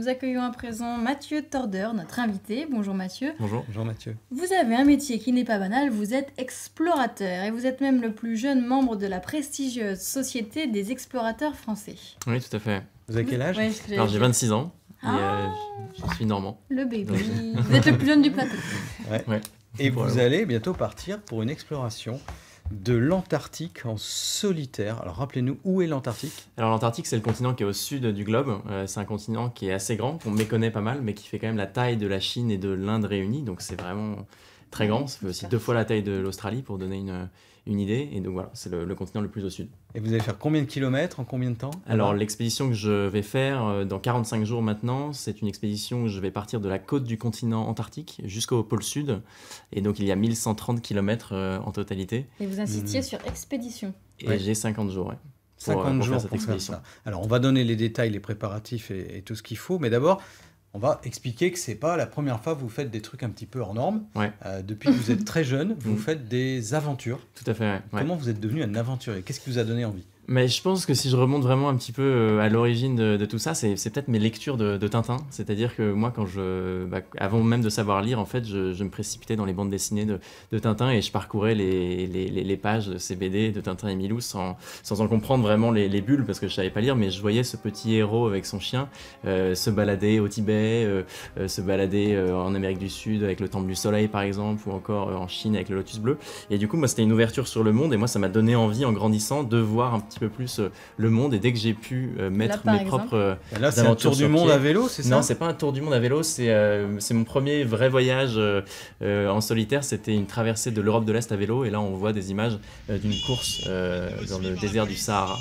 nous accueillons à présent Mathieu Torder, notre invité. Bonjour Mathieu. Bonjour. Bonjour Mathieu. Vous avez un métier qui n'est pas banal, vous êtes explorateur et vous êtes même le plus jeune membre de la prestigieuse Société des explorateurs français. Oui, tout à fait. Vous avez quel âge? Ouais, Alors j'ai 26 ans et Ah. je suis normand. Le bébé. Vous êtes le plus jeune du plateau. Ouais. Et vous allez bientôt partir pour une exploration de l'Antarctique en solitaire. Alors rappelez-nous, où est l'Antarctique? Alors l'Antarctique, c'est le continent qui est au sud du globe. C'est un continent qui est assez grand, qu'on méconnaît pas mal, mais qui fait quand même la taille de la Chine et de l'Inde réunies. Donc c'est vraiment très grand. Ça fait aussi 2 fois la taille de l'Australie pour donner une idée. Et donc voilà, c'est le continent le plus au sud. Et vous allez faire combien de kilomètres en combien de temps? Alors l'expédition que je vais faire dans 45 jours maintenant, c'est une expédition où je vais partir de la côte du continent antarctique jusqu'au pôle sud. Et donc il y a 1130 km en totalité. Et vous insistiez sur expédition. Et j'ai 50 jours, ouais. 50 jours faire cette pour faire expédition. ça. Alors on va donner les détails, les préparatifs et tout ce qu'il faut. Mais d'abord, on va expliquer que c'est pas la première fois que vous faites des trucs un petit peu hors normes. Ouais. Depuis que vous êtes très jeune, vous faites des aventures. Tout à fait, ouais. Comment vous êtes devenu un aventurier? Qu'est-ce qui vous a donné envie? Mais je pense que si je remonte vraiment un petit peu à l'origine de tout ça, c'est peut-être mes lectures de Tintin. C'est-à-dire que moi, avant même de savoir lire, en fait, je me précipitais dans les bandes dessinées de Tintin et je parcourais les pages de ces BD de Tintin et Milou sans en comprendre vraiment les bulles parce que je savais pas lire, mais je voyais ce petit héros avec son chien se balader au Tibet, se balader en Amérique du Sud avec le Temple du Soleil par exemple, ou encore en Chine avec le Lotus Bleu. Et du coup, moi, c'était une ouverture sur le monde et moi, ça m'a donné envie en grandissant de voir un petit peu plus le monde. Et dès que j'ai pu mettre Là, mes propres Là, c'est un tour du monde à vélo, c'est ça? Non, c'est pas un tour du monde à vélo, c'est mon premier vrai voyage en solitaire. C'était une traversée de l'Europe de l'Est à vélo. Et là, on voit des images d'une course dans le désert du Sahara.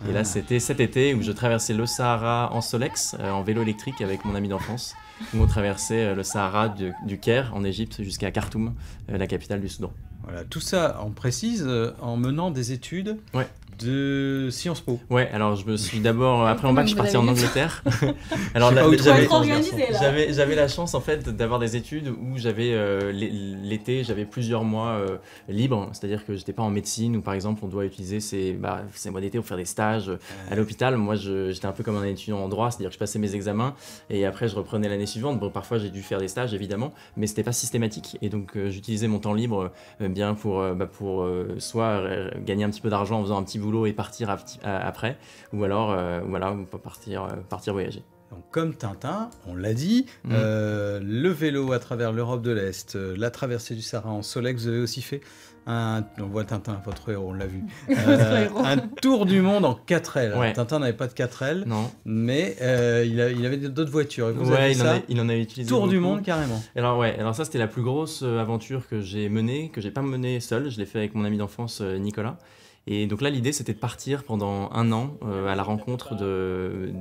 Et là, c'était cet été où je traversais le Sahara en Solex, en vélo électrique avec mon ami d'enfance, où on traversait le Sahara du Caire en Égypte jusqu'à Khartoum, la capitale du Soudan. Voilà, tout ça, on précise, en menant des études de Sciences Po. Ouais, alors je me suis d'abord, après en bac, je suis parti en Angleterre. Alors là, j'avais la chance en fait d'avoir des études où j'avais l'été, j'avais plusieurs mois libres, c'est-à-dire que j'étais pas en médecine où par exemple on doit utiliser ces mois d'été pour faire des stages à l'hôpital. Moi, j'étais un peu comme un étudiant en droit, c'est-à-dire que je passais mes examens et après je reprenais l'année suivante. Bon, parfois j'ai dû faire des stages évidemment, mais c'était pas systématique et donc j'utilisais mon temps libre bien pour soit gagner un petit peu d'argent en faisant un petit boulot et partir après, ou alors partir voyager. Donc, comme Tintin, on l'a dit, le vélo à travers l'Europe de l'Est, la traversée du Sahara en Solex, vous avez aussi fait on voit Tintin, votre héros, on l'a vu, un tour du monde en 4L. Ouais. Tintin n'avait pas de 4L, non. Mais il avait d'autres voitures. Et vous il en avait utilisé tour beaucoup. Du monde carrément. Alors ça c'était la plus grosse aventure que j'ai menée, que j'ai pas menée seul, je l'ai fait avec mon ami d'enfance Nicolas. Et donc là, l'idée, c'était de partir pendant 1 an à la rencontre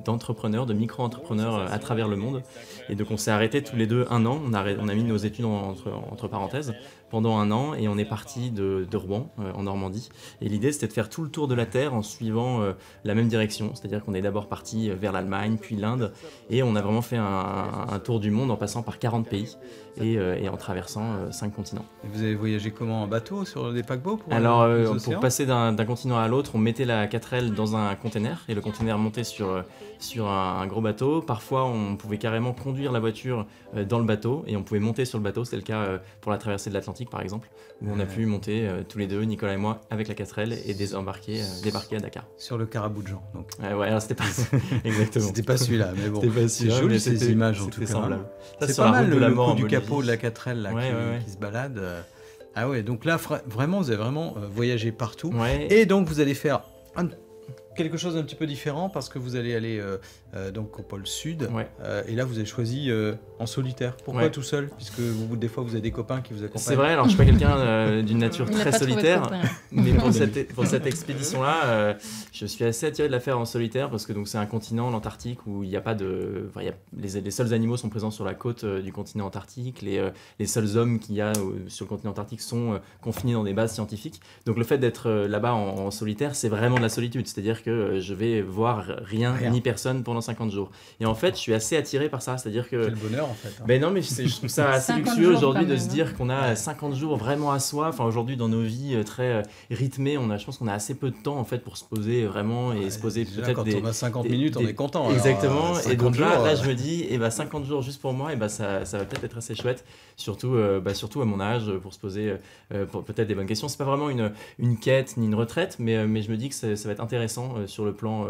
d'entrepreneurs, de micro-entrepreneurs à travers le monde. Et donc, on s'est arrêtés tous les deux 1 an. On a mis nos études entre parenthèses pendant 1 an et on est parti de Rouen, en Normandie. Et l'idée, c'était de faire tout le tour de la Terre en suivant la même direction. C'est-à-dire qu'on est d'abord parti vers l'Allemagne, puis l'Inde. Et on a vraiment fait un tour du monde en passant par 40 pays et en traversant 5 continents. Et vous avez voyagé comment? En bateau, sur des paquebots? Pour passer d'un continent à l'autre, on mettait la 4L dans un container et le container montait sur un gros bateau. Parfois, on pouvait carrément conduire la voiture dans le bateau et on pouvait monter sur le bateau. C'était le cas pour la traversée de l'Atlantique, par exemple, où on a pu monter tous les deux, Nicolas et moi, avec la 4L et débarquer à Dakar. Sur le carabou de Jean, donc. Ouais, alors c'était pas exactement. C'était pas celui-là, mais bon. C'est joli ces images en tout cas. Semblable. C'est pas mal le coup du capot de la 4L là, qui se balade. Ah ouais, donc là, vraiment, vous avez vraiment voyagé partout. Ouais. Et donc, vous allez faire quelque chose d'un petit peu différent parce que vous allez aller donc au pôle sud. Ouais. Et là, vous avez choisi en solitaire. Pourquoi tout seul? Puisque des fois, vous avez des copains qui vous accompagnent. C'est vrai, alors je suis pas quelqu'un d'une nature très solitaire. Mais pour cette expédition-là, je suis assez attiré de la faire en solitaire parce que c'est un continent, l'Antarctique, où il n'y a pas de... les seuls animaux sont présents sur la côte du continent antarctique. Les seuls hommes qu'il y a sur le continent antarctique sont confinés dans des bases scientifiques. Donc le fait d'être là-bas en solitaire, c'est vraiment de la solitude. C'est-à-dire c'est-à-dire que je vais voir rien ni personne pendant 50 jours. Et en fait, je suis assez attiré par ça, c'est-à-dire que... Quel bonheur en fait. Hein. Ben non, mais je trouve ça assez luxueux aujourd'hui de se dire qu'on a 50 jours vraiment à soi. Enfin, aujourd'hui, dans nos vies très rythmées, je pense qu'on a assez peu de temps en fait pour se poser vraiment et se poser peut-être quand on a 50 minutes, on est content. Exactement. Alors, et donc jours, là, je me dis, 50 jours juste pour moi, ça va peut-être être assez chouette, surtout à mon âge, pour se poser pour peut-être des bonnes questions. C'est pas vraiment une quête ni une retraite, mais je me dis que ça va être intéressant sur le plan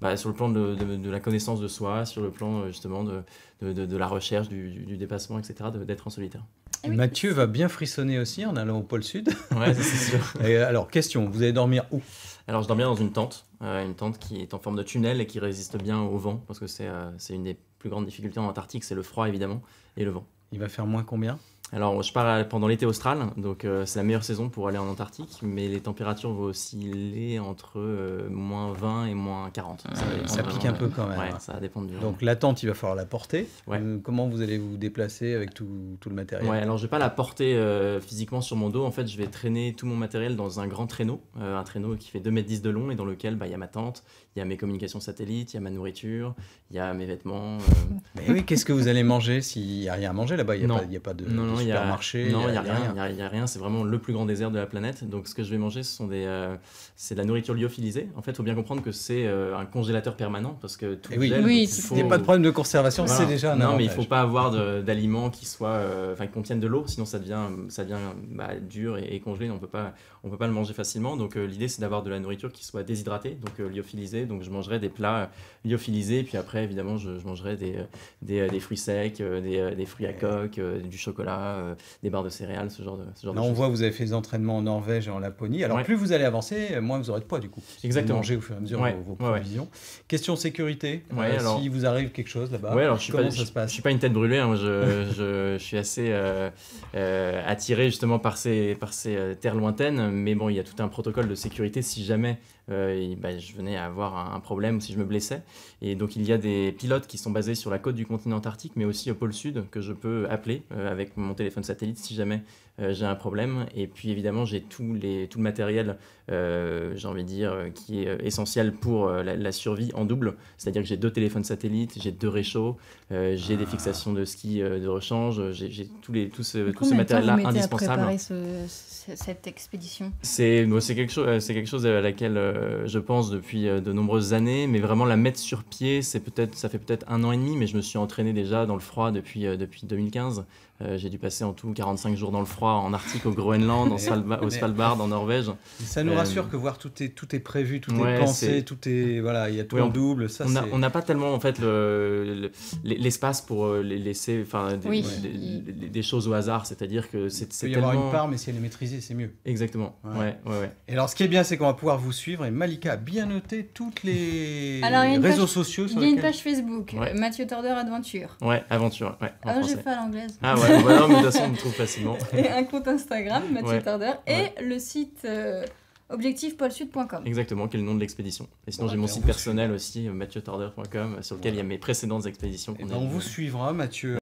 de la connaissance de soi, sur le plan justement de la recherche, du dépassement, etc., d'être en solitaire. Et Mathieu va bien frissonner aussi en allant au pôle Sud. Ouais, c'est sûr. Et alors, question, vous allez dormir où? Alors, je dors bien dans une tente qui est en forme de tunnel et qui résiste bien au vent, parce que c'est une des plus grandes difficultés en Antarctique, c'est le froid évidemment, et le vent. Il va faire moins combien? Alors, je pars pendant l'été austral, donc c'est la meilleure saison pour aller en Antarctique, mais les températures vont osciller entre moins 20 et moins 40. Ça pique un peu quand même. Ouais, ça dépend du vent. Donc la tente, il va falloir la porter. Ouais. Comment vous allez vous déplacer avec tout le matériel? Ouais, alors je vais pas la porter physiquement sur mon dos. En fait, je vais traîner tout mon matériel dans un grand traîneau, un traîneau qui fait 2,10 m de long et dans lequel il y a ma tente, il y a mes communications satellites, il y a ma nourriture, il y a mes vêtements. Mais oui, qu'est-ce que vous allez manger s'il n'y a rien à manger là-bas? Il n'y a pas de supermarché? Non, il n'y a rien. C'est vraiment le plus grand désert de la planète. Donc ce que je vais manger, c'est de la nourriture lyophilisée. En fait, il faut bien comprendre que c'est un congélateur permanent parce que tout gèle. Oui, il n'y a pas de problème de conservation, c'est déjà un avantage. Mais il ne faut pas avoir d'aliments qui contiennent de l'eau, sinon ça devient dur et congelé. On peut pas le manger facilement. Donc l'idée, c'est d'avoir de la nourriture qui soit déshydratée, donc lyophilisée. Donc je mangerai des plats lyophilisés. Puis après, évidemment, je mangerai des fruits secs, des fruits à coque, du chocolat, des barres de céréales, ce genre de Là, on choses. voit, vous avez fait des entraînements en Norvège et en Laponie. Alors, plus vous allez avancer, moins vous aurez de poids, du coup. Exactement. Vous mangez au fur et à mesure vos provisions. Question sécurité. Si vous arrive quelque chose là-bas, comment ça se passe? Je suis pas une tête brûlée. Hein. Je suis assez attiré justement par ces terres lointaines. Mais bon, il y a tout un protocole de sécurité si jamais je venais à avoir un problème ou si je me blessais. Et donc, il y a des pilotes qui sont basés sur la côte du continent antarctique, mais aussi au pôle sud, que je peux appeler avec mon téléphone satellite si jamais j'ai un problème. Et puis, évidemment, j'ai tout le matériel, j'ai envie de dire, qui est essentiel pour la survie en double. C'est-à-dire que j'ai 2 téléphones satellites, j'ai 2 réchauds, j'ai des fixations de ski de rechange, j'ai tout ce matériel-là indispensable. Combien de temps vous mettez à préparer cette expédition? C'est quelque chose à laquelle je pense depuis de nombreuses années, mais vraiment la mettre sur pied, ça fait peut-être 1 an et demi, mais je me suis entraîné déjà dans le froid depuis 2015. J'ai dû passer en tout 45 jours dans le froid en Arctique, au Groenland, au Svalbard, en Norvège. Ça nous rassure que voir tout est prévu, tout est pensé, il y a tout en double. Ça, on n'a pas tellement en fait l'espace pour laisser des choses au hasard, c'est-à-dire que c'est il peut y avoir une part, mais si elle est maîtrisée, c'est mieux. Exactement. Ouais. Et alors, ce qui est bien, c'est qu'on va pouvoir vous suivre. Et Malika a bien noté toutes les réseaux sociaux. Il y a une page Facebook, Mathieu Torder Adventure. Ouais, aventure. Ouais, alors j'ai fait à l'anglaise. Ah ouais, non, mais de toute façon, on me trouve facilement. Et un compte Instagram, Mathieu Torder, et le site objectifpolesud.com. Exactement, qui est le nom de l'expédition. Et sinon, j'ai mon site personnel aussi, mathieutorder.com, sur lequel il y a mes précédentes expéditions. On vous suivra, Mathieu.